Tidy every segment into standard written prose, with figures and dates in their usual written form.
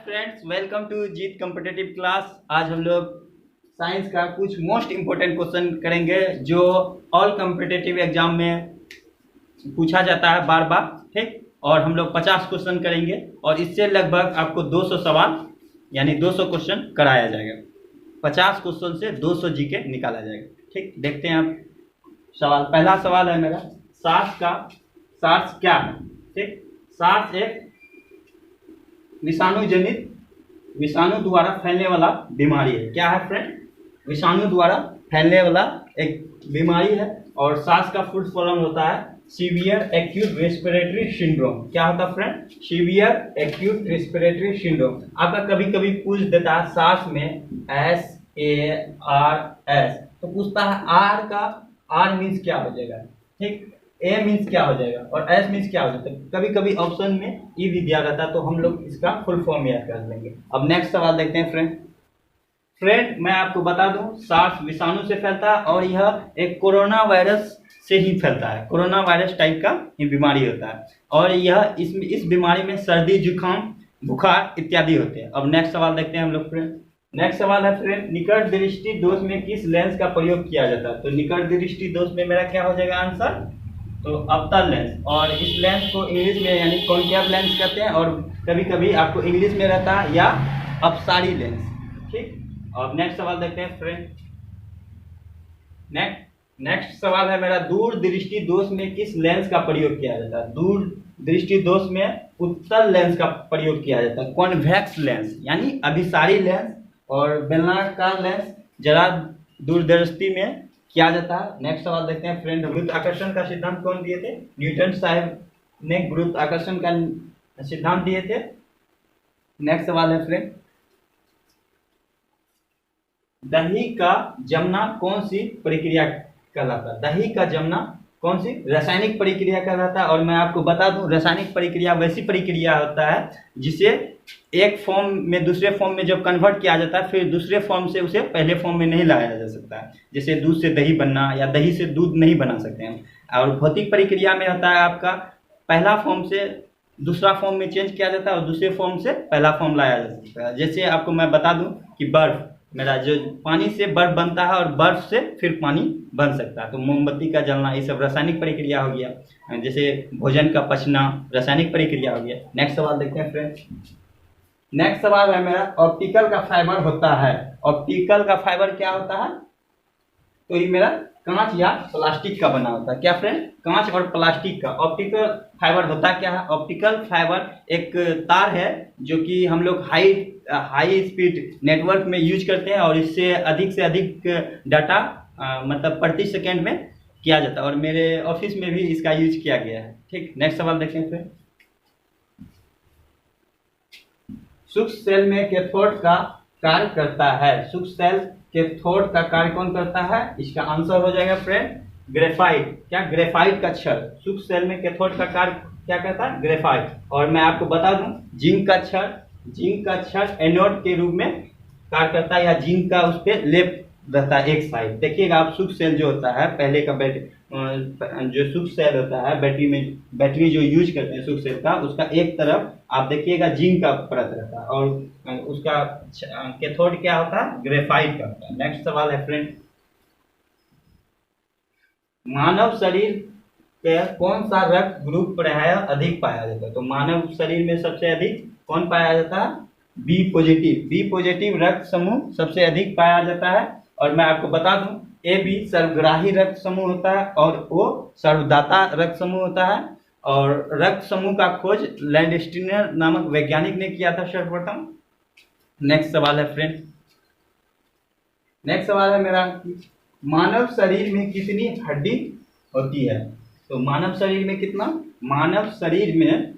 Friends, welcome to Jeet competitive class. आज हम लोग साइंस का कुछ मोस्ट इम्पोर्टेंट क्वेश्चन करेंगे जो ऑल कॉम्पिटिटिव एग्जाम में पूछा जाता है बार बार। ठीक, और हम लोग 50 क्वेश्चन करेंगे और इससे लगभग आपको 200 सवाल यानी 200 क्वेश्चन कराया जाएगा। 50 क्वेश्चन से 200 जीके निकाला जाएगा। ठीक, देखते हैं आप सवाल। पहला सवाल है मेरा, सार्स क्या है? ठीक, सार्स एक विषाणु द्वारा फैलने वाला बीमारी है। क्या है फ्रेंड? विषाणु द्वारा फैलने वाला एक बीमारी है। और सार्स का फुल फॉर्म होता है सीवियर एक्यूट रेस्पिरेटरी सिंड्रोम। क्या होता है friend? Severe acute respiratory syndrome. आपका कभी कभी पूछ देता है सार्स में SARS, तो पूछता है आर का आर मीन्स क्या हो जाएगा। ठीक, ए मीन्स क्या हो जाएगा और एस मीन्स क्या हो जाता है। कभी कभी ऑप्शन में ई भी दिया रहता है, तो हम लोग इसका फुल फॉर्म याद कर लेंगे। अब नेक्स्ट सवाल देखते हैं फ्रेंड, मैं आपको बता दूं, सार्स विषाणु से फैलता है और यह एक कोरोना वायरस से ही फैलता है। कोरोना वायरस टाइप का ये बीमारी होता है और यह इस बीमारी में सर्दी, जुकाम, बुखार इत्यादि होते हैं। अब नेक्स्ट सवाल देखते हैं हम लोग फ्रेंड। नेक्स्ट सवाल है फ्रेंड, निकट दृष्टि दोष में किस लेंस का प्रयोग किया जाता है? तो निकट दृष्टि दोष में मेरा क्या हो जाएगा आंसर? तो अवतल लेंस। और इस लेंस को इंग्लिश में यानी कॉन्केव लेंस कहते हैं और कभी कभी आपको इंग्लिश में रहता है या अपसारी लेंस। ठीक, और नेक्स्ट सवाल देखते हैं फ्रेंड। नेक्स्ट सवाल है मेरा, दूर दृष्टि दोष में किस लेंस का प्रयोग किया जाता है? दूर दृष्टि दोष में उत्तल लेंस का प्रयोग किया जाता है। कॉन्वेक्स लेंस यानी अभिसारी लेंस और बेलनाकार लेंस जरा दूरदृष्टि में किया जाता है। नेक्स्ट सवाल देखते हैं फ्रेंड, गुरुत्वाकर्षण का सिद्धांत कौन दिए थे? न्यूटन साहब ने गुरुत्वाकर्षण का सिद्धांत दिए थे। नेक्स्ट सवाल है फ्रेंड, दही का जमना कौन सी प्रक्रिया कहलाता है? दही का जमना कौन सी रासायनिक प्रक्रिया कहलाता है? और मैं आपको बता दूं, रासायनिक प्रक्रिया वैसी प्रक्रिया होता है जिसे एक फॉर्म में दूसरे फॉर्म में जब कन्वर्ट किया जाता है, फिर दूसरे फॉर्म से उसे पहले फॉर्म में नहीं लाया जा सकता है। जैसे दूध से दही बनना या दही से दूध नहीं बना सकते हैं। और भौतिक प्रक्रिया में होता है आपका पहला फॉर्म से दूसरा फॉर्म में चेंज किया जाता है और दूसरे फॉर्म से पहला फॉर्म लाया जा सकता है। जैसे आपको मैं बता दूं कि बर्फ, मेरा जो पानी से बर्फ बनता है और बर्फ से फिर पानी बन सकता है। तो मोमबत्ती का जलना ये सब रासायनिक प्रक्रिया हो गया। जैसे भोजन का पचना रासायनिक प्रक्रिया हो गया। नेक्स्ट सवाल देखते हैं फ्रेंड्स। नेक्स्ट सवाल है मेरा, ऑप्टिकल का फाइबर होता है। ऑप्टिकल का फाइबर क्या होता है? तो ये मेरा कांच या प्लास्टिक का बना होता है। क्या फ्रेंड? कांच और प्लास्टिक का ऑप्टिकल फाइबर होता क्या है? ऑप्टिकल फाइबर एक तार है जो कि हम लोग हाई स्पीड नेटवर्क में यूज करते हैं और इससे अधिक डाटा मतलब प्रति सेकेंड में किया जाता है और मेरे ऑफिस में भी इसका यूज किया गया है। ठीक, नेक्स्ट सवाल देखते हैं फ्रेंड। सूक्ष्म सेल में कैथोड का कार्य करता है। सूक्ष्म सेल कैथोड का कार्य कौन करता है? इसका आंसर हो जाएगा फ्रेंड ग्रेफाइट। क्या? ग्रेफाइट का क्षण। सूक्ष्म सेल में कैथोड का कार्य क्या करता है? ग्रेफाइट। और मैं आपको बता दूं, जिंक का क्षण एनोड के रूप में कार्य करता है या जिंक का उस पर लेप रहता है एक साइड। देखिएगा आप, सूक्ष्म सेल जो होता है पहले का जो सूक्ष्म सेल होता है बैटरी जो यूज करते हैं सूक्ष्म सेल का, उसका एक तरफ आप देखिएगा जिंक का परत रहता है और उसका कैथोड क्या होता है? ग्रेफाइट का होता है। नेक्स्ट सवाल है फ्रेंड, मानव शरीर के कौन सा रक्त ग्रुप प्रायः अधिक पाया जाता है? तो मानव शरीर में सबसे अधिक कौन पाया जाता है? बी पॉजिटिव रक्त समूह सबसे अधिक पाया जाता है। और मैं आपको बता दूं, AB सर्वग्राही रक्त समूह होता है और O सर्वदाता रक्त समूह होता है। और रक्त समूह का खोज लैंडस्टीनर नामक वैज्ञानिक ने किया था सर्वप्रथम। नेक्स्ट सवाल है फ्रेंड, नेक्स्ट सवाल है मेरा, मानव शरीर में कितनी हड्डी होती है? तो मानव शरीर में कितना? मानव शरीर में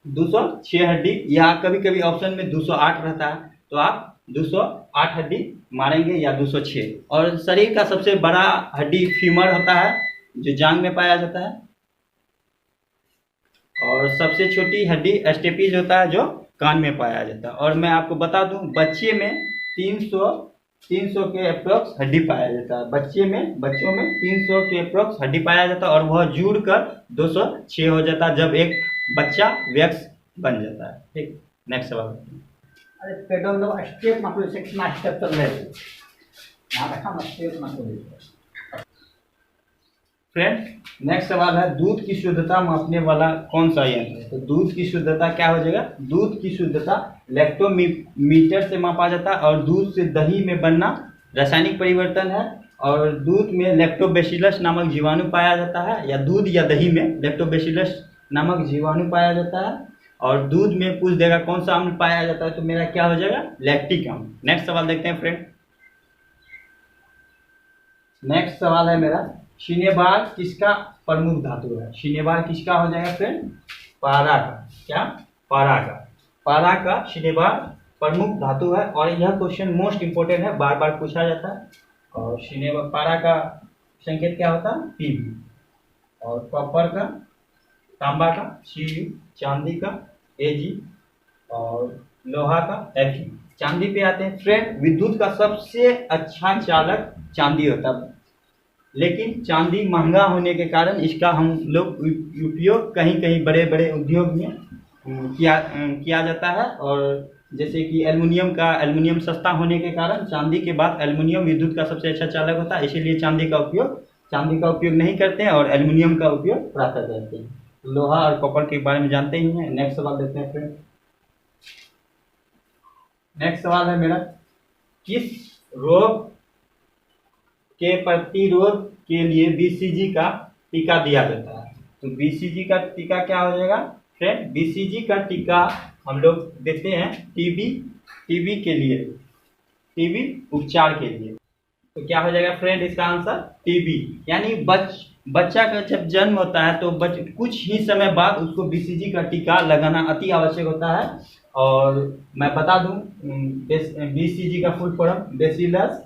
206 हड्डी, या कभी कभी ऑप्शन में 208 रहता है, तो आप 208 हड्डी मारेंगे या 206। और शरीर का सबसे बड़ा हड्डी फीमर होता है जो जांग में पाया जाता है और सबसे छोटी हड्डी स्टेपीज होता है जो कान में पाया जाता है। और मैं आपको बता दूं, बच्चे में 300 के अप्रोक्स हड्डी पाया जाता है। बच्चों में 300 के अप्रोक्स हड्डी पाया जाता है और वह जुड़कर 206 हो जाता है जब एक बच्चा वयस्क बन जाता है। ठीक, नेक्स्ट सवाल। अरे पेडल लो स्टेप मतलब से कितना स्टेप चल रहे थे यहाँ रखा ना स्टेप मतलब। फ्रेंड नेक्स्ट सवाल है, दूध की शुद्धता मापने वाला कौन सा यंत्र है? तो दूध की शुद्धता क्या हो जाएगा? दूध की शुद्धता लैक्टोमीटर से मापा जाता है, और दूध से दही में बनना रासायनिक परिवर्तन है, और दूध में लैक्टोबैसिलस नामक जीवाणु पाया जाता है, या दूध या दही में लैक्टोबैसिलस नामक जीवाणु पाया जाता है, और दूध में पूछ देगा कौन सा अम्ल पाया जाता है, तो मेरा क्या हो जाएगा? लैक्टिक अम्ल। नेक्स्ट सवाल देखते हैं फ्रेंड। नेक्स्ट सवाल है मेरा, शिनेबार किसका प्रमुख धातु है? शिनेबार किसका हो जाएगा फ्रेंड? पारा का। क्या? पारा का। पारा का शिनेबार प्रमुख धातु है, और यह क्वेश्चन मोस्ट इंपोर्टेंट है, बार बार पूछा जाता है। और शिनेबार पारा का संकेत क्या होता है? Pb, और कॉपर का, तांबा का Cu, चांदी का Ag, और लोहा का Fe। चांदी पे आते हैं फ्रेंड। विद्युत का सबसे अच्छा चालक चांदी होता है, लेकिन चांदी महंगा होने के कारण इसका हम लोग उपयोग कहीं कहीं बड़े बड़े उद्योग में किया जाता है। और जैसे कि एल्युमिनियम सस्ता होने के कारण चांदी के बाद एल्युमिनियम विद्युत का सबसे अच्छा चालक होता है, इसीलिए चांदी का उपयोग नहीं करते हैं, और एल्युमिनियम का उपयोग प्राप्त करते हैं। लोहा और कॉपर के बारे में जानते ही हैं। नेक्स्ट सवाल देखते हैं फ्रेंड। नेक्स्ट सवाल है मेरा, किस रोग के प्रतिरोध के लिए बीसीजी का टीका दिया जाता है? तो बीसीजी का टीका क्या हो जाएगा फ्रेंड? बीसीजी का टीका हम लोग देते हैं टीबी के लिए, टीबी उपचार के लिए। तो क्या हो जाएगा फ्रेंड इसका आंसर? टीबी। यानी बच्चा का जब जन्म होता है तो कुछ ही समय बाद उसको बीसीजी का टीका लगाना अति आवश्यक होता है। और मैं बता दूं, बीसीजी का full form bacillus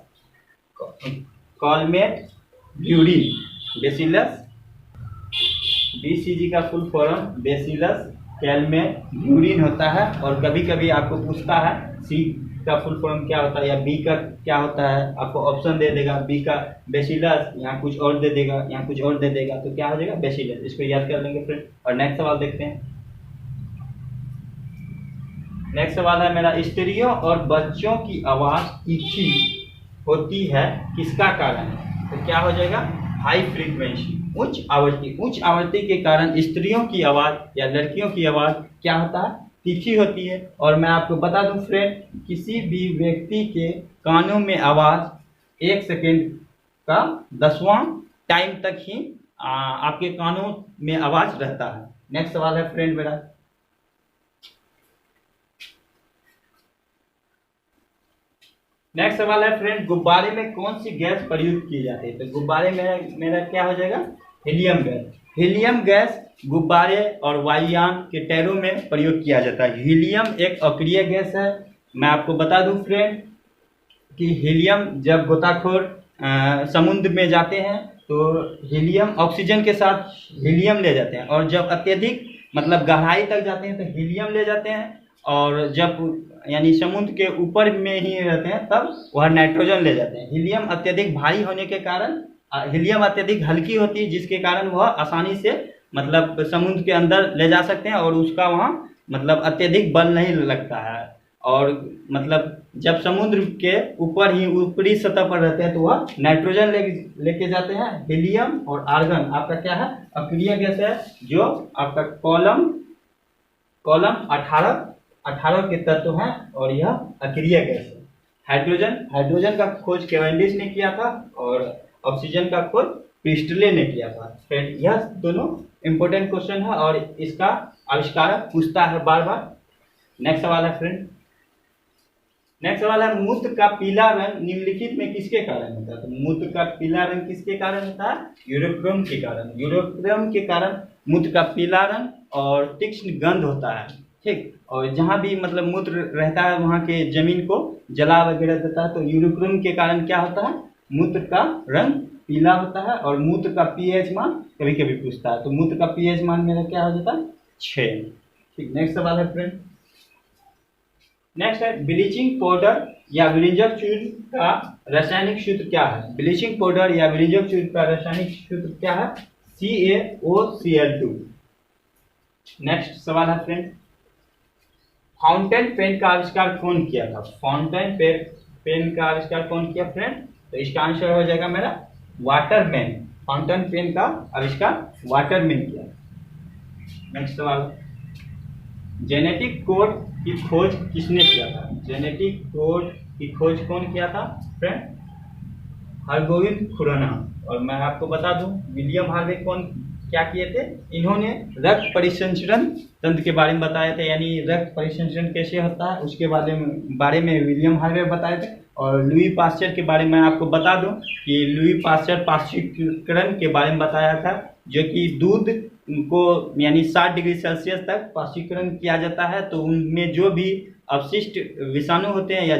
Calmette Guerin. BCG का full form bacillus Calmette Guerin होता है। और कभी कभी आपको पूछता है सी का फुल फॉर्म क्या होता है या बी का क्या होता है, आपको ऑप्शन दे देगा, बी का बेसिलस, यहाँ कुछ और दे देगा, यहाँ कुछ और दे देगा, तो क्या हो जाएगा? बेसिलस। इसको याद कर लेंगे फ्रेंड। और नेक्स्ट सवाल देखते हैं। नेक्स्ट सवाल है मेरा, स्त्रियों और बच्चों की आवाज तीखी होती है किसका कारण? तो क्या हो जाएगा? हाई फ्रीक्वेंसी, उच्च आवृत्ति के कारण स्त्रियों की आवाज या लड़कियों की आवाज क्या होता है? तीखी होती है। और मैं आपको बता दूं फ्रेंड, किसी भी व्यक्ति के कानों में आवाज 1 सेकेंड का 10वां टाइम तक ही आपके कानों में आवाज रहता है। नेक्स्ट सवाल है फ्रेंड मेरा, नेक्स्ट सवाल है फ्रेंड, गुब्बारे में कौन सी गैस प्रयुक्त की जाती है? तो गुब्बारे में मेरा क्या हो जाएगा? Helium gas. हीलियम गैस गुब्बारे और वायुयान के टायरों में प्रयोग किया जाता है। हीलियम एक अक्रिय गैस है। मैं आपको बता दूं फ्रेंड कि हीलियम जब गोताखोर समुद्र में जाते हैं तो हीलियम ऑक्सीजन के साथ हीलियम ले जाते हैं, और जब अत्यधिक मतलब गहराई तक जाते हैं तो हीलियम ले जाते हैं, और जब यानी समुद्र के ऊपर में ही रहते हैं तब वह नाइट्रोजन ले जाते हैं। हीलियम अत्यधिक भारी होने के कारण, हीलियम अत्यधिक हल्की होती है जिसके कारण वह आसानी से मतलब समुद्र के अंदर ले जा सकते हैं, और उसका वहाँ मतलब अत्यधिक बल नहीं लगता है। और मतलब जब समुद्र के ऊपर ही ऊपरी सतह पर रहते हैं तो वह नाइट्रोजन लेके जाते हैं। हीलियम और आर्गन आपका क्या है? अक्रिय गैस है, जो आपका कॉलम 18 के तत्व हैं, और यह अक्रिय गैस है। हाइड्रोजन का खोज कैवेंडिश ने किया था, और ऑक्सीजन का खोज प्रिस्टले ने किया था। फ्रेंड यह दोनों इंपॉर्टेंट क्वेश्चन है, और इसका आविष्कारक पूछता है बार बार। नेक्स्ट सवाल है फ्रेंड, नेक्स्ट सवाल है, मूत्र का पीला रंग निम्नलिखित में किसके कारण होता है? तो मूत्र का पीला रंग किसके कारण होता है? यूरोक्रोम के कारण। यूरोक्रोम के कारण मूत्र का पीला रंग और तीक्ष्ण गंध होता है, ठीक। और जहाँ भी मतलब मूत्र रहता है वहाँ के जमीन को जला वगैरह देता है। तो यूरोक्रोम के कारण क्या होता है? मूत्र का रंग पीला होता है। और मूत्र का पीएच मान कभी कभी पूछता है, तो मूत्र का पीएच मान मेरा क्या हो जाता है? 6, ठीक। नेक्स्ट सवाल है फ्रेंड, नेक्स्ट है, ब्लीचिंग पाउडर या विरंजक चूर्ण का रासायनिक सूत्र क्या है? ब्लीचिंग पाउडर या विरंजक चूर्ण का रासायनिक सूत्र क्या है? CaOCl2। नेक्स्ट सवाल है फ्रेंड, फाउंटेन पेन का आविष्कार कौन किया था? फाउंटेन पेन का आविष्कार कौन किया फ्रेंड? तो इसका आंसर हो जाएगा मेरा वाटरमैन। फाउंटेन पेन का आविष्कार वाटरमैन किया। नेक्स्ट सवाल, जेनेटिक कोड की खोज किसने किया था? जेनेटिक कोड की खोज कौन किया था फ्रेंड? हरगोविंद खुराना। और मैं आपको बता दूं, विलियम हार्वे कौन क्या किए थे? इन्होंने रक्त परिसंचरण तंत्र के बारे में बताए थे, यानी रक्त परिसंचरण कैसे होता है उसके बारे में विलियम हार्वे बताए थे। और लुई पास्चर के बारे में आपको बता दूं कि लुई पास्चर पाश्चुरीकरण के बारे में बताया था, जो कि दूध को यानी 60 डिग्री सेल्सियस तक पाश्चुरीकरण किया जाता है, तो उनमें जो भी अवशिष्ट विषाणु होते हैं या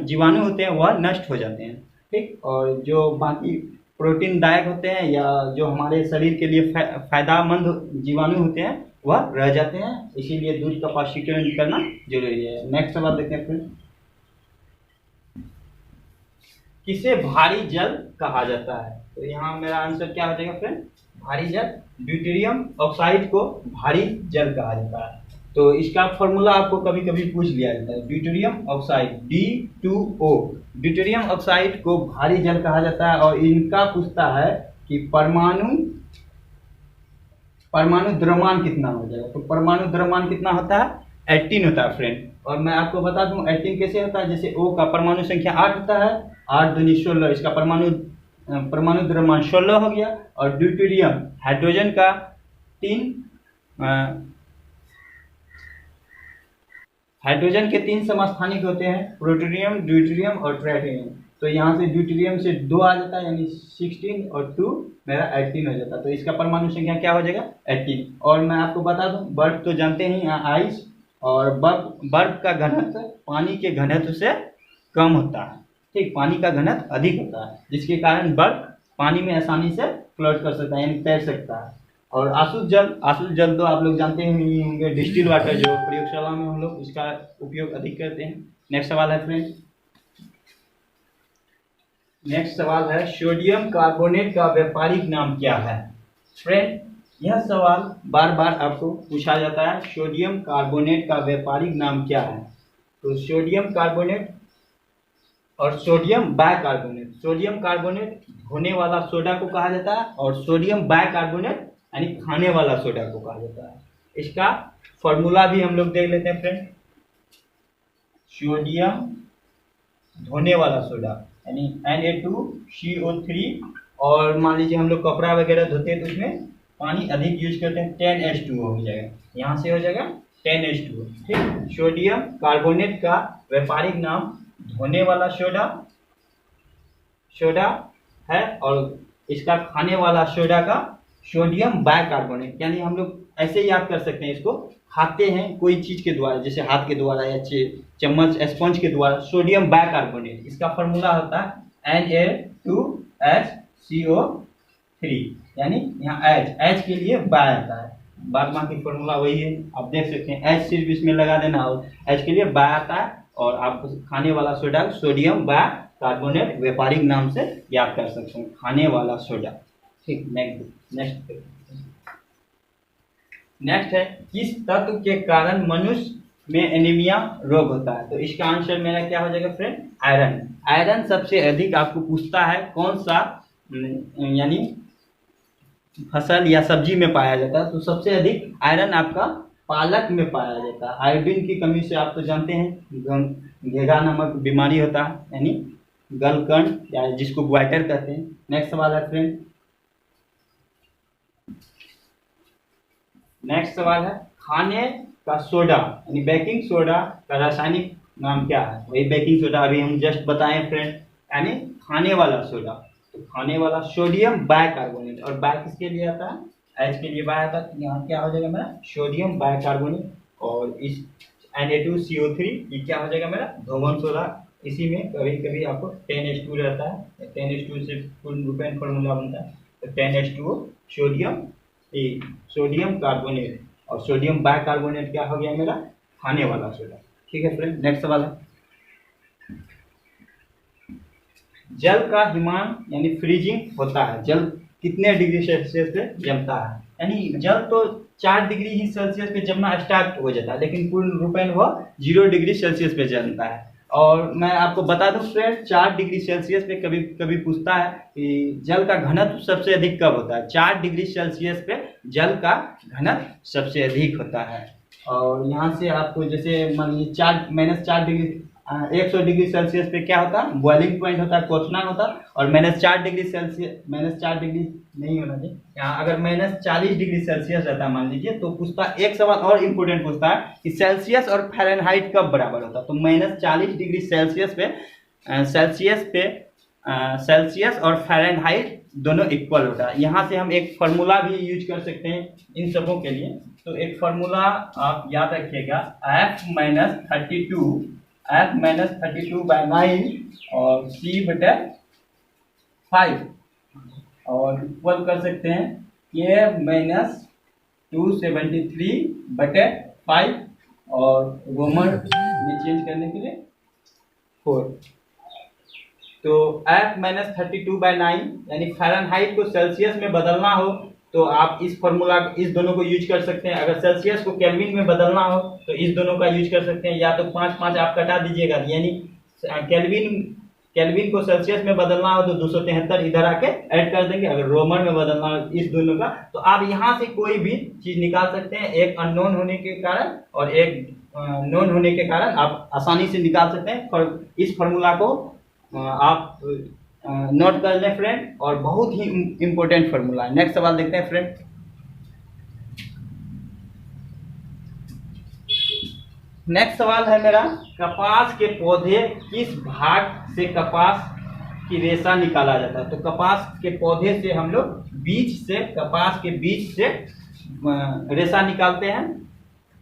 जीवाणु होते हैं वह नष्ट हो जाते हैं। ठीक, और जो बाकी प्रोटीनदायक होते हैं या जो हमारे शरीर के लिए फायदेमंद जीवाणु होते हैं वह रह जाते हैं, इसीलिए दूध का पाश्चुरीकरण करना जरूरी है। नेक्स्ट सवाल देखते हैं फ्रेंड, किसे भारी जल कहा जाता है? तो यहाँ मेरा आंसर क्या हो जाएगा फ्रेंड? भारी जल, ड्यूटेरियम ऑक्साइड को भारी जल कहा जाता है। तो इसका फॉर्मूला आपको कभी कभी पूछ लिया जाता है, deuterium oxide D2O। Deuterium oxide को भारी जल कहा जाता है और इनका पूछता है कि परमाणु द्रव्यमान कितना हो जाएगा। तो परमाणु द्रव्यमान कितना होता है? 18 होता है फ्रेंड। और मैं आपको बता दूं 18 कैसे होता है, जैसे O का परमाणु संख्या 8 होता है, 8 दूनी 16, इसका परमाणु द्रव्यमान 16 हो गया। और ड्यूटेरियम हाइड्रोजन का 3 हाइड्रोजन के 3 समस्थानिक होते हैं, प्लूटोनियम, ड्यूटेरियम और ट्राइटियम। तो यहाँ से ड्यूटेरियम से 2 आ जाता है, यानी 16 और 2 मेरा 18 हो जाता है। तो इसका परमाणु संख्या क्या हो जाएगा? 18। और मैं आपको बता दूं, बर्फ तो जानते ही आइस, और बर्फ का घनत्व पानी के घनत्व से कम होता है। ठीक, पानी का घनत्व अधिक होता है, जिसके कारण बर्फ पानी में आसानी से फ्लोट कर सकता है, यानी तैर सकता है। और आसुत जल तो आप लोग जानते ही होंगे, डिस्टिल वाटर, जो प्रयोगशाला में हम लोग इसका उपयोग अधिक करते हैं। नेक्स्ट सवाल है फ्रेंड, नेक्स्ट सवाल है, सोडियम कार्बोनेट का व्यापारिक नाम क्या है? फ्रेंड, यह सवाल बार बार आपको पूछा जाता है, सोडियम कार्बोनेट का व्यापारिक नाम क्या है? तो सोडियम कार्बोनेट और सोडियम बाइकार्बोनेट। सोडियम कार्बोनेट धोने वाला सोडा को कहा जाता है, और सोडियम बाइकार्बोनेट यानी खाने वाला सोडा को कहा जाता है। इसका फॉर्मूला भी हम लोग देख लेते हैं फ्रेंड। सोडियम धोने वाला सोडा यानी Na2CO3, और मान लीजिए हम लोग कपड़ा वगैरह धोते हैं तो उसमें पानी अधिक यूज करते हैं, 10H2O हो जाएगा, यहाँ से हो जाएगा 10H2O। ठीक, सोडियम कार्बोनेट का व्यापारिक नाम धोने वाला सोडा है, और इसका खाने वाला सोडा का सोडियम बाइकार्बोनेट। यानी हम लोग ऐसे याद कर सकते हैं, इसको खाते हैं कोई चीज के द्वारा, जैसे हाथ के द्वारा या चम्मच स्पंज के द्वारा, सोडियम बाइकार्बोनेट। इसका फॉर्मूला होता है Na2HCO3, यानी यहाँ H के लिए बाय आता है, बाद बाकी फॉर्मूला वही है, आप देख सकते हैं। H सिर्फ इसमें लगा देना, और H के लिए बाय आता है, और आप खाने वाला सोडा सोडियम बाइकार्बोनेट व्यापारिक नाम से याद कर सकते हैं, खाने वाला सोडा। ठीक, नेक्स्ट है, किस तत्व के कारण मनुष्य में एनीमिया रोग होता है? तो इसका आंसर मेरा क्या हो जाएगा फ्रेंड? आयरन। आयरन सबसे अधिक आपको पूछता है कौन सा यानी फसल या सब्जी में पाया जाता है, तो सबसे अधिक आयरन आपका पालक में पाया जाता है। आयोडीन की कमी से आप तो जानते हैं घेगा नामक बीमारी होता है, यानी गलकंड, या जिसको ग्वाइटर कहते हैं। नेक्स्ट सवाल है फ्रेंड, नेक्स्ट सवाल है, खाने का सोडा यानी बेकिंग सोडा का रासायनिक नाम क्या है? वही बेकिंग सोडा अभी हम जस्ट बताएं फ्रेंड, यानी खाने वाला सोडा। तो खाने वाला सोडियम बाइकार्बोनेट, और बाय किसके लिए आता है? H के लिए बाय आता है, तो यहाँ क्या हो जाएगा मेरा? Sodium bicarbonate. और इस Na2CO3 ये क्या हो जाएगा मेरा? धोवन सोडा। इसी में कभी कभी आपको 10H2 रहता है, 10H2 से फुल रूपेन फॉर्मूला बनता है, तो 10H2O सोडियम कार्बोनेट, और सोडियम बाइकार्बोनेट क्या हो गया मेरा? खाने वाला सोडा। ठीक है फ्रेंड, नेक्स्ट सवाल है, जल का हिमांक यानी फ्रीजिंग होता है, जल कितने डिग्री सेल्सियस से जमता है? यानी जल तो 4 डिग्री ही सेल्सियस पे जमना स्टार्ट हो जाता है, लेकिन पूर्ण रूपेण वह 0 डिग्री सेल्सियस पे जमता है। और मैं आपको बता दूं फ्रेंड, 4 डिग्री सेल्सियस पे कभी कभी पूछता है कि जल का घनत्व सबसे अधिक कब होता है। 4 डिग्री सेल्सियस पे जल का घनत्व सबसे अधिक होता है। और यहाँ से आपको जैसे मान लीजिए -4 डिग्री 100 डिग्री सेल्सियस पे क्या होता है, बॉइलिंग पॉइंट होता है, क्वथनांक होता है। और -4 डिग्री सेल्सियस, -4 डिग्री नहीं होना चाहिए यहाँ, अगर -40 डिग्री सेल्सियस रहता है मान लीजिए, तो पूछता एक सवाल और इम्पोर्टेंट पूछता है कि सेल्सियस और फ़ारेनहाइट कब बराबर होता है। तो -40 डिग्री सेल्सियस पे सेल्सियस और फ़ारेनहाइट दोनों इक्वल होता है। यहाँ से हम एक फार्मूला भी यूज कर सकते हैं इन सबों के लिए। तो एक फार्मूला आप याद रखिएगा, f -32/9 और c/5 और इक्वल कर सकते हैं k-273/5 और रोमन में चेंज करने के लिए 4। तो f -32/9 यानी फ़ारेनहाइट को सेल्सियस में बदलना हो तो आप इस फार्मूला, इस दोनों को यूज कर सकते हैं। अगर सेल्सियस को केल्विन में बदलना हो तो इस दोनों का यूज कर सकते हैं, या तो 5 आप कटा दीजिएगा, यानी केल्विन को सेल्सियस में बदलना हो तो 273 इधर आके ऐड कर देंगे। अगर रोमन में बदलना हो इस दोनों का, तो आप यहाँ से कोई भी चीज निकाल सकते हैं। एक अननोन होने के कारण और एक नोन होने के कारण आप आसानी से निकाल सकते हैं। इस फार्मूला को आप नोट कर लें फ्रेंड, और बहुत ही इंपॉर्टेंट फार्मूला है। नेक्स्ट सवाल देखते हैं फ्रेंड। नेक्स्ट सवाल है मेरा, कपास के पौधे किस भाग से कपास की रेशा निकाला जाता है। तो कपास के पौधे से हम लोग कपास के बीज से रेशा निकालते हैं।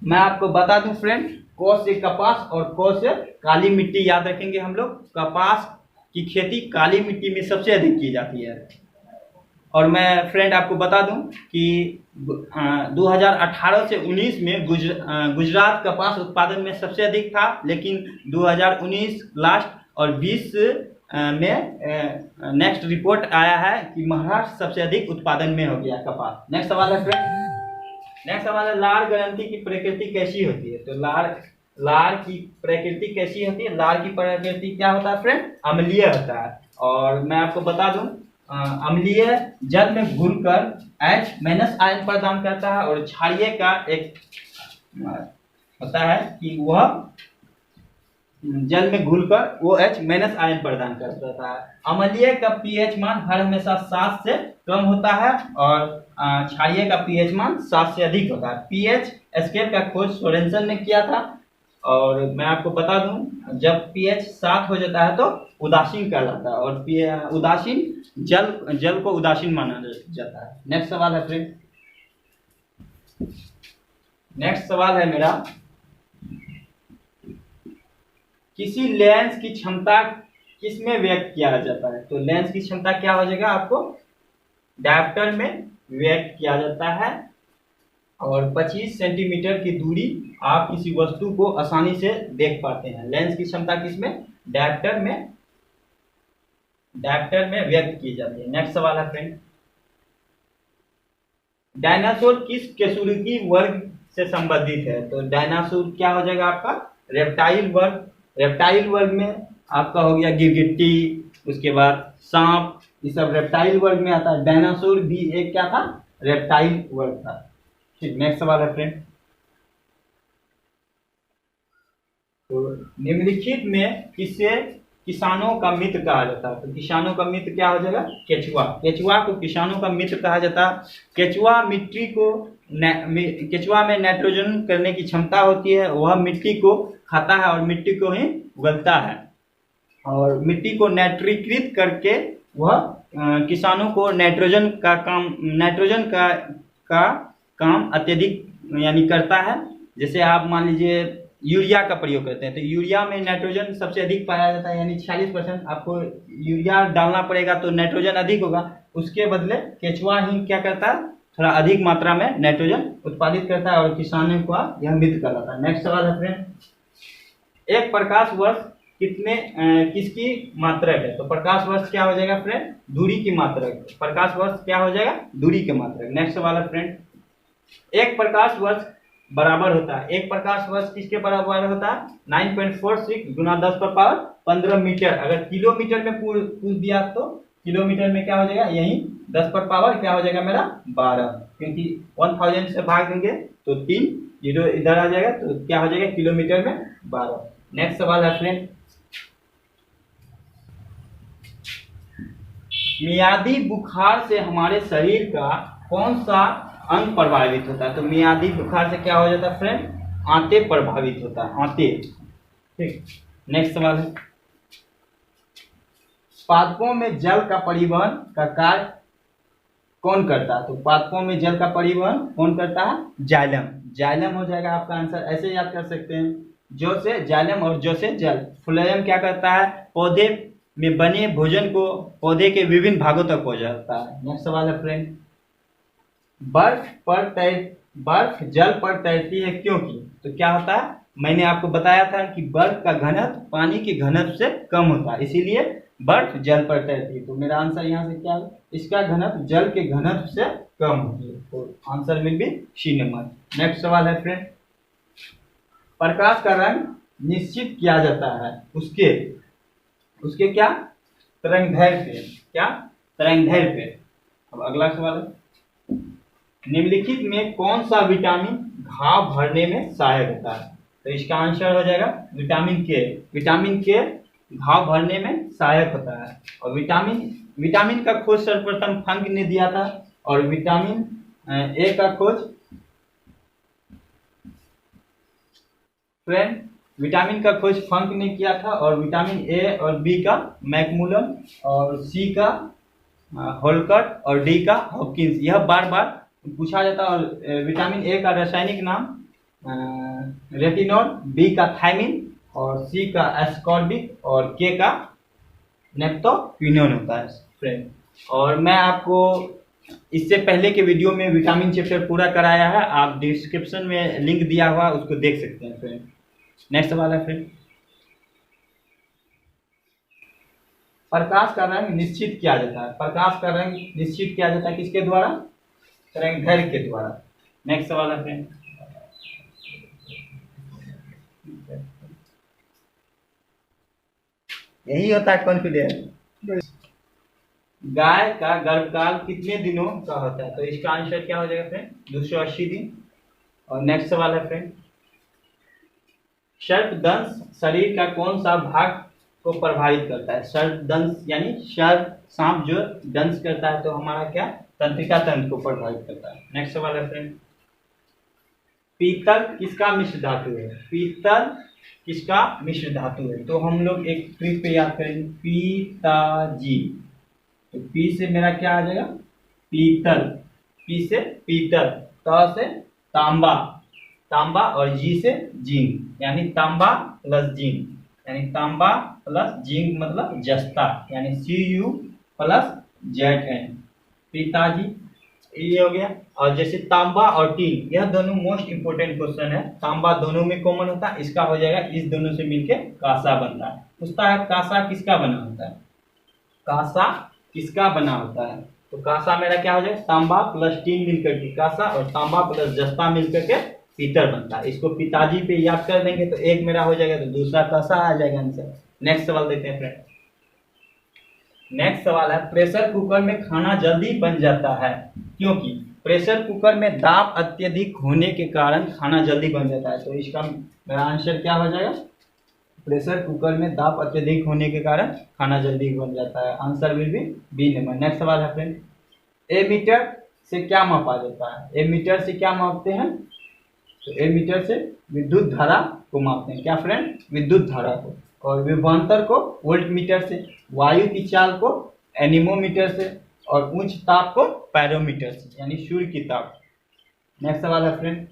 मैं आपको बता दूं फ्रेंड, क से कपास और क से काली मिट्टी याद रखेंगे हम लोग। कपास की खेती काली मिट्टी में सबसे अधिक की जाती है। और मैं फ्रेंड आपको बता दूं कि 2018 से 19 में गुजरात कपास उत्पादन में सबसे अधिक था, लेकिन 2019 लास्ट और 20 में नेक्स्ट रिपोर्ट आया है कि महाराष्ट्र सबसे अधिक उत्पादन में हो गया कपास। नेक्स्ट सवाल है फ्रेंड, नेक्स्ट सवाल है, लार ग्रंथि की प्रकृति कैसी होती है। तो लार की प्रकृति कैसी होती है। लार की प्रकृति क्या होता है फ्रेंड, अम्लीय होता है। और मैं आपको बता दूं, अम्लीय जल में घुलकर H- आयन प्रदान करता है, और क्षारीय का एक होता है कि वह जल में घुलकर वो H- आयन प्रदान करता है। अम्लीय का pH मान हर हमेशा 7 से कम होता है, और क्षारीय का pH मान 7 से अधिक होता है। pH स्केल का खोज सोरेनसन ने किया था। और मैं आपको बता दूं, जब pH 7 हो जाता है तो उदासीन कहलाता है, और उदासीन जल को उदासीन माना जाता है। नेक्स्ट सवाल है फ्रेंड, नेक्स्ट सवाल है मेरा, किसी लेंस की क्षमता किसमें व्यक्त किया जाता है। तो लेंस की क्षमता क्या हो जाएगा, आपको डायप्टर में व्यक्त किया जाता है। और 25 सेंटीमीटर की दूरी आप किसी वस्तु को आसानी से देख पाते हैं। लेंस की क्षमता किसमें, डायप्टर में व्यक्त की जाती है। नेक्स्ट सवाल है फ्रेंड, डायनासोर किस कशेरुकी वर्ग से संबंधित है। तो डायनासोर क्या हो जाएगा आपका, रेप्टाइल वर्ग। रेप्टाइल वर्ग में आपका हो गया गिरगिट्टी, उसके बाद सांप, ये सब रेप्टाइल वर्ग में आता है। डायनासोर भी एक क्या था, रेप्टाइल वर्ग था। ठीक, नेक्स्ट सवाल है फ्रेंड, तो निम्नलिखित में किसे किसानों का मित्र कहा जाता है। तो किसानों का मित्र क्या हो जाएगा, केचुआ। केचुआ को किसानों का मित्र कहा जाता है। केचुआ में नाइट्रोजन करने की क्षमता होती है। वह मिट्टी को खाता है और मिट्टी को ही उगलता है, और मिट्टी को नाइट्रीकृत करके वह किसानों को नाइट्रोजन का काम अत्यधिक यानी करता है। जैसे आप मान लीजिए यूरिया का प्रयोग करते हैं, तो यूरिया में नाइट्रोजन सबसे अधिक पाया जाता है, यानी 46% आपको यूरिया डालना पड़ेगा तो नाइट्रोजन अधिक होगा। उसके बदले केचुआ ही क्या करता है, थोड़ा अधिक मात्रा में नाइट्रोजन उत्पादित करता है, और किसानों को यह मित्र कहलाता है। नेक्स्ट सवाल है फ्रेंड, एक प्रकाश वर्ष किसकी मात्रक है। तो प्रकाश वर्ष क्या हो जाएगा फ्रेंड, दूरी की मात्रक। प्रकाश वर्ष क्या हो जाएगा, दूरी की मात्रक। नेक्स्ट सवाल है फ्रेंड, एक प्रकाश वर्ष बराबर होता है, एक प्रकाश वर्ष किसके बराबर होता है? 9.46 गुना 10⁻15 मीटर। अगर किलोमीटर में पूछ दिया तो किलोमीटर में क्या हो जाएगा? यही 10 क्या हो जाएगा मेरा? 12, क्योंकि 1000 से भाग देंगे तो 3 जीरो इधर आ जाएगा, तो क्या हो जाएगा? किलोमीटर में 12। नेक्स्ट सवाल है फ्रेंड, मियादी बुखार से हमारे शरीर का कौन सा अंग प्रभावित होता है? तो मियादी बुखार से क्या हो जाता है फ्रेंड? आंतें प्रभावित होता है, आंतें। ठीक, नेक्स्ट सवाल है, पादपों में जल का परिवहन का कार्य कौन करता है? तो पादपों में जल का परिवहन कौन करता है? जाइलम। जाइलम हो जाएगा आपका आंसर। ऐसे याद कर सकते हैं, जो से जाइलम और जो से जल। फ्लोएम क्या करता है? पौधे में बने भोजन को पौधे के विभिन्न भागों तक पहुंचाता है। नेक्स्ट सवाल है फ्रेंड, बर्फ जल पर तैरती है क्योंकि? तो क्या होता है? मैंने आपको बताया था कि बर्फ का घनत्व पानी के घनत्व से कम होता है, इसीलिए बर्फ जल पर तैरती है। तो मेरा आंसर यहाँ से क्या है? इसका घनत्व जल के घनत्व से कम होती है, तो answer will be C number. Next सवाल है फ्रेंड, प्रकाश का रंग निश्चित किया जाता है उसके क्या? तरंगदैर्घ्य पे। क्या? तरंगदैर्घ्य पे। अब अगला सवाल है, निम्नलिखित में कौन सा विटामिन घाव भरने में सहायक होता है? तो इसका आंसर हो जाएगा विटामिन के। विटामिन के घाव भरने में सहायक होता है। और विटामिन का खोज सर्वप्रथम फंक ने दिया था, और विटामिन ए का खोज फ्रेंड विटामिन का खोज फंक ने किया था, और विटामिन ए और बी का मैकमुलन, और सी का होलकट, और डी का हॉपकिंस। यह बार बार पूछा जाता है। और विटामिन ए का रासायनिक नाम रेटिनॉल, बी का थायमिन, और सी का एस्कॉर्बिक, और के का नेप्टोक्विनोन होता है फ्रेंड। और मैं आपको इससे पहले के वीडियो में विटामिन चैप्टर पूरा कराया है, आप डिस्क्रिप्शन में लिंक दिया हुआ उसको देख सकते हैं फ्रेंड। नेक्स्ट सवाल है फ्रेंड, प्रकाश का रंग निश्चित किया जाता है। प्रकाश का रंग निश्चित किया जाता है किसके द्वारा? तरंगदैर्घ्य के द्वारा। नेक्स्ट सवाल है फ्रेंड, यही होता है कॉन्फिडेंस। गाय का गर्भकाल कितने दिनों का होता है? तो इसका आंसर क्या हो जाएगा फ्रेंड? 280 दिन। और नेक्स्ट सवाल है फ्रेंड, सर्पदंश शरीर का कौन सा भाग को प्रभावित करता है? सर्पदंश यानी सर्प, सांप जो दंश करता है तो हमारा क्या? तंत्रिका तंत्र को प्रभावित करता है। नेक्स्ट सवाल है फ्रेंड, पीतल किसका मिश्र धातु है? पीतल किसका मिश्र धातु है? तो हम लोग एक ट्रिक पे याद करेंगे, पिताजी। तो पी से मेरा क्या आ जाएगा? पीतल। पी से पीतल, त से तांबा, तांबा, और जी से जिंक, यानी तांबा प्लस जिंक, यानी तांबा प्लस जिंक मतलब जस्ता, यानी Cu प्लस Zn, पिताजी। ये हो गया। और जैसे तांबा और टीन, यह दोनों मोस्ट इंपोर्टेंट क्वेश्चन है। तांबा दोनों में कॉमन होता है, इसका हो जाएगा, इस दोनों से मिलके कासा बनता है। पूछता है कासा किसका बना होता है? कासा किसका बना होता है? तो कासा मेरा क्या हो जाएगा? तांबा प्लस टीन मिलकर के कासा, और तांबा प्लस जस्ता मिलकर के पीतल बनता है। इसको पिताजी पे याद कर देंगे तो एक मेरा हो जाएगा, तो दूसरा कासा आ जाएगा आंसर। नेक्स्ट सवाल देखते हैं फ्रेंड। नेक्स्ट सवाल है, प्रेशर कुकर में खाना जल्दी बन जाता है क्योंकि? प्रेशर कुकर में दाब अत्यधिक होने के कारण खाना जल्दी बन जाता है। तो इसका मेरा आंसर क्या हो जाएगा? प्रेशर कुकर में दाब अत्यधिक होने के कारण खाना जल्दी बन जाता है। Answer will be B number. Next सवाल है फ्रेंड, एमीटर से क्या मापा जाता है? एमीटर से क्या मापते हैं? तो एमीटर से विद्युत धारा को मापते हैं। क्या फ्रेंड? विद्युत धारा को। और विभवांतर को वोल्टमीटर से, वायु की चाल को एनीमोमीटर से, और उच्च ताप को पैरोमीटर से, यानी सूर्य की ताप। नेक्स्ट सवाल है फ्रेंड,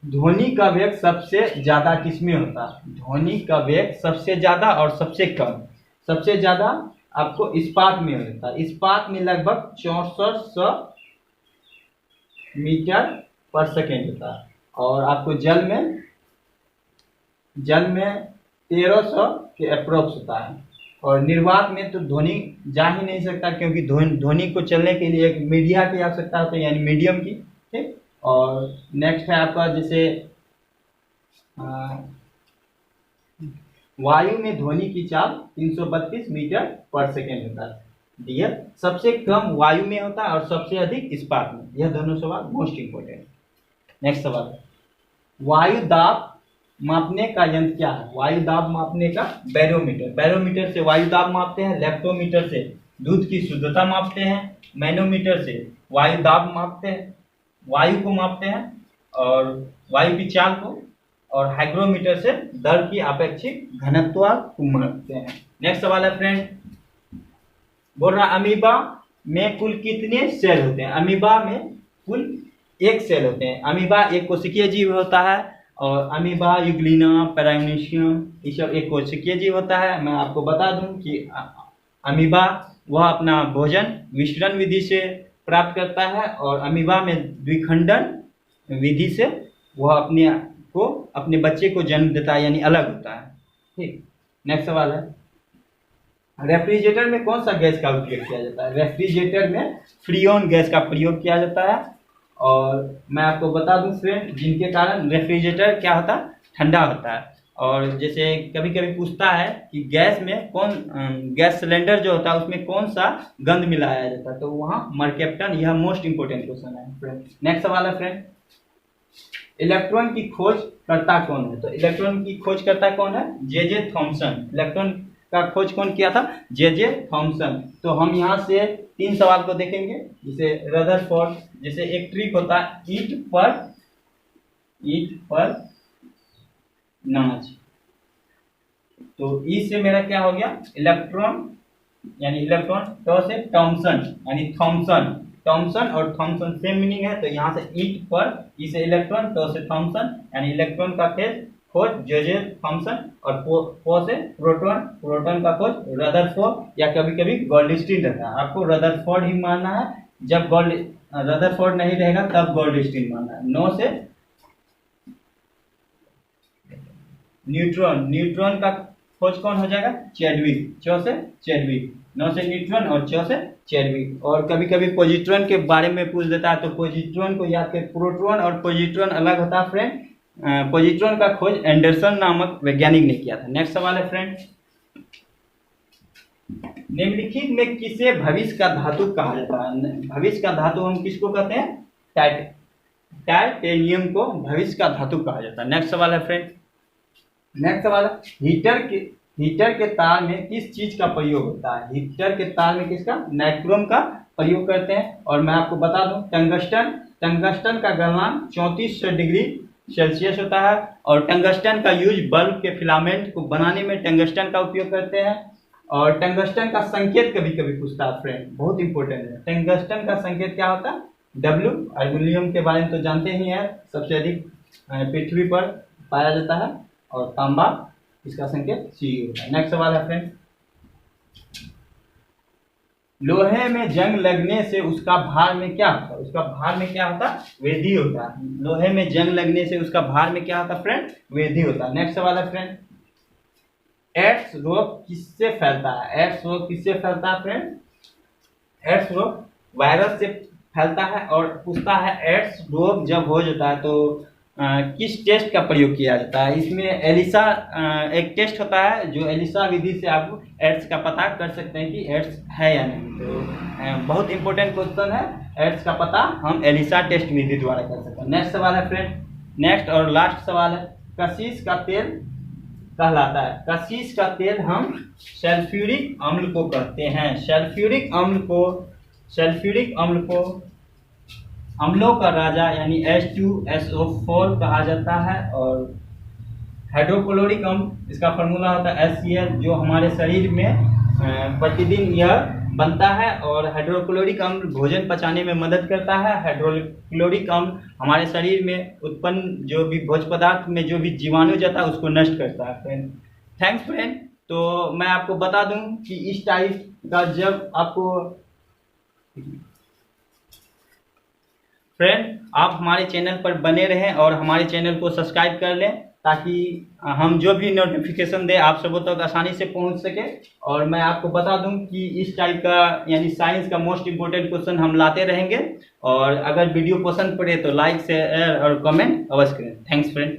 ध्वनि का वेग सबसे ज्यादा किसमें होता है? ध्वनि का वेग सबसे ज्यादा और सबसे कम। सबसे ज्यादा आपको इस्पात में होता है। इस्पात में लगभग 6400 मीटर पर सेकेंड होता है। और आपको जल में 1300 के अप्रोक्स होता है। और निर्वात में तो धोनी जा ही नहीं सकता, क्योंकि धोनी को चलने के लिए एक मीडिया की आवश्यकता होती है, यानी मीडियम की। ठीक। और नेक्स्ट है आपका जैसे वायु में ध्वनि की चाल 332 मीटर पर सेकेंड होता है। डियर, सबसे कम वायु में होता है और सबसे अधिक इस्पात में। यह दोनों सवाल मोस्ट इंपोर्टेंट। नेक्स्ट सवाल, वायु दाब मापने का यंत्र क्या है? वायु दाब मापने का बैरोमीटर। बैरोमीटर से वायु दाब मापते हैं, लेप्टोमीटर से दूध की शुद्धता मापते हैं, मैनोमीटर से वायु दाब मापते हैं, वायु को मापते हैं और वायु की चाल को, और हाइग्रोमीटर से दर की अपेक्षित घनत्व को मापते हैं। नेक्स्ट सवाल है फ्रेंड, बोल रहा अमीबा में कुल कितने सेल होते हैं? अमीबा में कुल 1 सेल होते हैं। अमीबा एक कोशिकीय जीव होता है और अमीबा, यूग्लिना, पैरामीशियम ये सब एक कोशिकीय जीव होता है। मैं आपको बता दूं कि अमीबा वह अपना भोजन विसरण विधि से प्राप्त करता है और अमीबा में द्विखंडन विधि से वह अपने बच्चे को जन्म देता है, यानी अलग होता है। ठीक। नेक्स्ट सवाल है, रेफ्रिजरेटर में कौन सा गैस का उपयोग किया जाता है? रेफ्रिजरेटर में फ्रीऑन गैस का प्रयोग किया जाता है। और मैं आपको बता दूं फ्रेंड, जिनके कारण रेफ्रिजरेटर क्या होता है? ठंडा होता है। और जैसे कभी कभी पूछता है कि गैस में गैस सिलेंडर जो होता है उसमें कौन सा गंध मिलाया जाता है, तो वहाँ मरकेप्टन। यह मोस्ट इंपोर्टेंट क्वेश्चन है फ्रेंड। नेक्स्ट सवाल है फ्रेंड, इलेक्ट्रॉन की खोज करता कौन है? तो इलेक्ट्रॉन की खोज करता कौन है? J Thomson. इलेक्ट्रॉन का खोज कौन किया था? J Thomson. तो हम यहाँ से 3 सवाल को देखेंगे। जैसे रदरफोर्ड, जैसे एक ट्रिक होता है ईट पर नाच, तो ई से मेरा क्या हो गया? इलेक्ट्रॉन, यानी इलेक्ट्रॉन। तो से थॉमसन यानी थॉमसन और थॉमसन सेम मीनिंग है, तो यहाँ से ईट पर, ई से इलेक्ट्रॉन, तो से थॉमसन यानी इलेक्ट्रॉन का खोज जे थॉमसन, और पो से प्रोटॉन का खोज रदरफोर्ड या कभी कभी गोल्डस्टीन रहता है। आपको रदरफोर्ड ही मानना है, जब रदरफोर्ड नहीं रहेगा तब गोल्डस्टीन मानना है। नो से न्यूट्रॉन का खोज कौन हो जाएगा? चैडविक। चौ से चैडविक, नो से न्यूट्रॉन और चौ से चैडविक। और कभी कभी पॉजिट्रॉन के बारे में पूछ देता है, तो पॉजिट्रॉन को याद कर, प्रोटॉन और पॉजिट्रॉन अलग होता है फ्रेंड। पॉजिट्रॉन का खोज एंडरसन नामक वैज्ञानिक ने किया था। नेक्स्ट सवाल है फ्रेंड, निम्नलिखित में किसे भविष्य का धातु कहा जाता है? भविष्य का धातु हम किसको कहते हैं? टाइटेनियम को भविष्य का धातु कहा जाता है। नेक्स्ट सवाल है फ्रेंड, नेक्स्ट सवाल है, हीटर के तार में किस चीज का प्रयोग होता है? हीटर के तार में किसका? नाइक्रोम का प्रयोग करते हैं। और मैं आपको बता दूं, टंगस्टन का गलनांक 3400 डिग्री सेल्सियस होता है। और टंगस्टन का यूज बल्ब के फिलामेंट को बनाने में टंगस्टन का उपयोग करते हैं। और टंगस्टन का संकेत कभी कभी पूछता है फ्रेंड, बहुत इंपॉर्टेंट है। टंगस्टन का संकेत क्या होता है? W। एल्युमिनियम के बारे में तो जानते ही हैं, सबसे अधिक पृथ्वी पर पाया जाता है। और तांबा, इसका संकेत C होता है। नेक्स्ट सवाल है फ्रेंड, लोहे में जंग लगने से उसका भार में क्या होता है? उसका भार में क्या होता है? वृद्धि होता है। लोहे में जंग लगने से उसका भार में क्या होता है फ्रेंड? वृद्धि होता है। नेक्स्ट सवाल है फ्रेंड, एड्स रोग किससे फैलता है? एड्स रोग किससे फैलता है फ्रेंड? एड्स रोग वायरस से फैलता है। और पूछता है एड्स रोग जब हो जाता है तो किस टेस्ट का प्रयोग किया जाता है? इसमें एलिसा एक टेस्ट होता है, जो एलिसा विधि से आप एड्स का पता कर सकते हैं कि एड्स है या नहीं। तो बहुत इंपॉर्टेंट क्वेश्चन है, एड्स का पता हम एलिसा टेस्ट विधि द्वारा कर सकते हैं। नेक्स्ट सवाल है फ्रेंड, नेक्स्ट और लास्ट सवाल है, कशिश का तेल कहलाता है? कशिश का तेल हम सल्फ्यूरिक अम्ल को कहते हैं। सल्फ्यूरिक अम्ल को अम्लों का राजा यानी H2SO4 कहा जाता है। और हाइड्रोक्लोरिक अम्ल, इसका फॉर्मूला होता है HCl, जो हमारे शरीर में प्रतिदिन यह बनता है। और हाइड्रोक्लोरिक अम्ल भोजन पचाने में मदद करता है। हाइड्रोक्लोरिक अम्ल हमारे शरीर में उत्पन्न जो भी भोज्य पदार्थ में जो भी जीवाणु जाता है उसको नष्ट करता है फ्रेंड। Thanks friend. तो मैं आपको बता दूं कि इस टाइप का जब आपको फ्रेंड, आप हमारे चैनल पर बने रहें और हमारे चैनल को सब्सक्राइब कर लें। ताकि हम जो भी नोटिफिकेशन दे आप सबों तक आसानी से पहुंच सके। और मैं आपको बता दूं कि इस टाइप का यानी साइंस का मोस्ट इम्पोर्टेंट क्वेश्चन हम लाते रहेंगे। और अगर वीडियो पसंद पड़े तो लाइक शेयर और कमेंट अवश्य करें। Thanks friend.